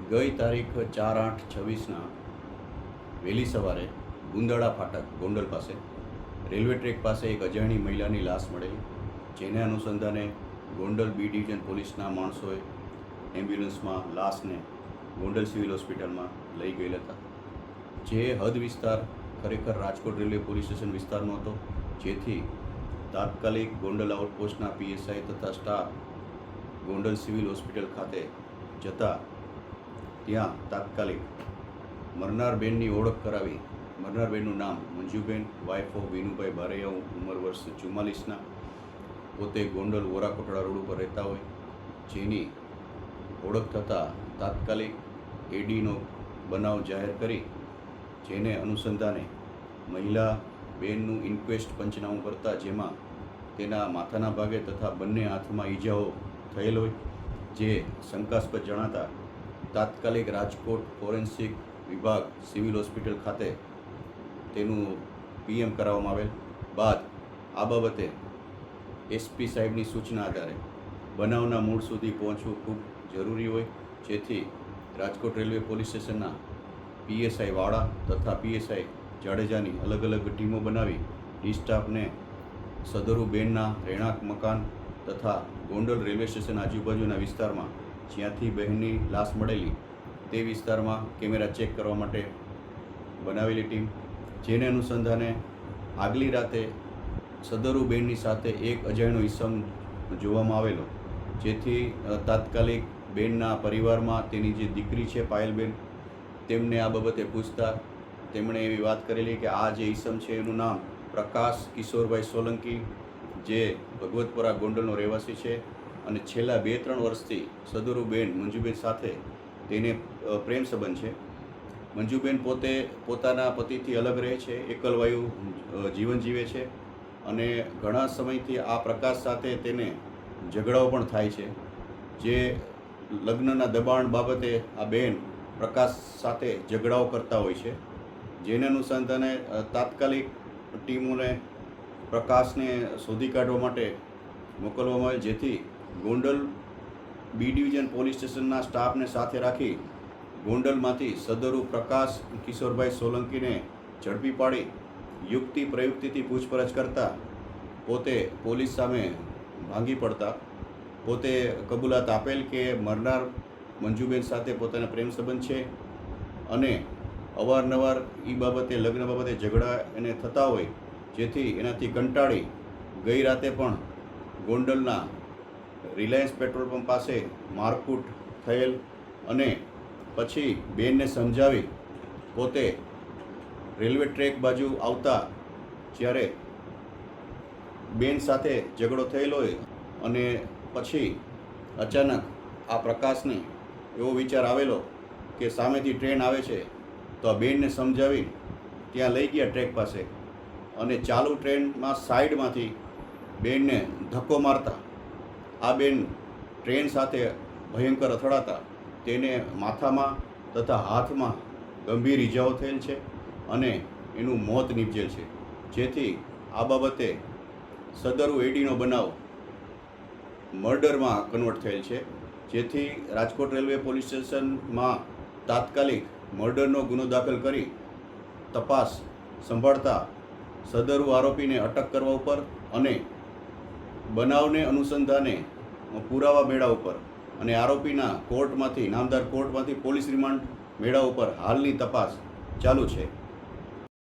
ગઈ તારીખ 4/8/26ના વહેલી સવારે ગુંદાળા ફાટક ગોંડલ પાસે રેલવે ટ્રેક પાસે એક અજાણી મહિલાની લાશ મળેલી, જેને અનુસંધાને ગોંડલ બી ડિવિઝન પોલીસના માણસોએ એમ્બ્યુલન્સમાં લાશને ગોંડલ સિવિલ હોસ્પિટલમાં લઈ ગયેલા હતા. જે હદ વિસ્તાર ખરેખર રાજકોટ રેલવે પોલીસ સ્ટેશન વિસ્તારનો હતો, જેથી તાત્કાલિક ગોંડલ આઉટપોસ્ટના પીએસઆઈ તથા સ્ટાફ ગોંડલ સિવિલ હોસ્પિટલ ખાતે જતા ત્યાં તાત્કાલિક મરનાર બેનની ઓળખ કરાવી. મરનાર બેનનું નામ મંજુબેન, વાઇફ ઓફ વિનુભાઈ બારૈયા, ઉંમર વર્ષ 44ના, પોતે ગોંડલ વોરાકોટડા રોડ ઉપર રહેતા હોય, જેની ઓળખ થતાં તાત્કાલિક એડીનો બનાવ જાહેર કરી, જેને અનુસંધાને મહિલા બેનનું ઇન્ક્વેસ્ટ પંચનામું કરતા જેમાં તેના માથાના ભાગે તથા બંને હાથમાં ઈજાઓ થયેલ હોય, જે શંકાસ્પદ જણાતા તાત્કાલિક રાજકોટ ફોરેન્સિક વિભાગ સિવિલ હોસ્પિટલ ખાતે તેનું પીએમ કરાવવામાં આવેલ બાદ આ બાબતે એસપી સાહેબની સૂચના આધારે બનાવના મૂળ સુધી પહોંચવું ખૂબ જરૂરી હોય, જેથી રાજકોટ રેલવે પોલીસ સ્ટેશનના પીએસઆઈ વાળા તથા પીએસઆઈ જાડેજાની અલગ અલગ ટીમો બનાવી ડિસ્ટાફને સદરુ બેનના રહેણાંક મકાન તથા ગોંડલ રેલવે સ્ટેશન આજુબાજુના વિસ્તારમાં જ્યાંથી બહેનની લાશ મળેલી તે વિસ્તારમાં કેમેરા ચેક કરવા માટે બનાવેલી ટીમ, જેને અનુસંધાને આગલી રાતે સદરુ બેનની સાથે એક અજાણ્યો ઈસમ જોવામાં આવેલો, જેથી તાત્કાલિક બેનના પરિવારમાં તેની જે દીકરી છે પાયલબેન, તેમને આ બાબતે પૂછતા તેમણે એવી વાત કરેલી કે આ જે ઈસમ છે એનું નામ પ્રકાશ કિશોરભાઈ સોલંકી, જે ભગવતપુરા ગોંડલનો રહેવાસી છે અને છેલ્લા 2-3 વર્ષથી સદરુબેન મંજુબેન સાથે તેને પ્રેમ સંબંધ છે. મંજુબેન પોતે પોતાના પતિથી અલગ રહે છે, એકલવાયુ જીવન જીવે છે અને ઘણા સમયથી આ પ્રકાશ સાથે તેને ઝઘડાઓ પણ થાય છે. જે લગ્નના દબાણ બાબતે આ બેન પ્રકાશ સાથે ઝઘડાઓ કરતા હોય છે, જેને અનુસંધાને તાત્કાલિક ટીમોને પ્રકાશને શોધી કાઢવા માટે મોકલવામાં આવે, જેથી ગોંડલ બી ડિવિઝન પોલીસ સ્ટેશનના સ્ટાફને સાથે રાખી ગોંડલમાંથી સદરુ પ્રકાશ કિશોરભાઈ સોલંકીને ઝડપી પાડી યુક્તિ પ્રયુક્તિથી પૂછપરછ કરતા પોતે પોલીસ સામે ભાંગી પડતા પોતે કબૂલાત આપેલ કે મરનાર મંજુબેન સાથે પોતાના પ્રેમ સંબંધ છે અને અવારનવાર એ બાબતે લગ્ન બાબતે ઝઘડા એને થતા હોય, જેથી એનાથી કંટાળી ગઈ રાતે પણ ગોંડલના રિલાયન્સ પેટ્રોલ પંપ પાસે મારકૂટ થયેલ અને પછી બેનને સમજાવી પોતે રેલવે ટ્રેક બાજુ આવતા જ્યારે બેન સાથે ઝઘડો થયેલો હોય અને પછી અચાનક આ પ્રકાશને એવો વિચાર આવેલો કે સામેથી ટ્રેન આવે છે તો આ બેનને સમજાવી ત્યાં લઈ ગયા ટ્રેક પાસે અને ચાલુ ટ્રેનમાં સાઈડમાંથી બેનને ધક્કો મારતા આ બેન ટ્રેન સાથે ભયંકર અથડાતા તેને માથામાં તથા હાથમાં ગંભીર ઈજાઓ થયેલ છે અને એનું મોત નીપજેલ છે, જેથી આ બાબતે સદરુ એડીનો બનાવ મર્ડરમાં કન્વર્ટ થયેલ છે, જેથી રાજકોટ રેલવે પોલીસ સ્ટેશનમાં તાત્કાલિક મર્ડરનો ગુનો દાખલ કરી તપાસ સંભાળતા સદરુ આરોપીને અટક કરવા ઉપર અને બનાવને અનુસંધાને પુરાવા મેળા ઉપર અને આરોપીના કોર્ટમાંથી નામદાર કોર્ટમાંથી પોલીસ રિમાન્ડ મેળા ઉપર હાલની તપાસ ચાલુ છે.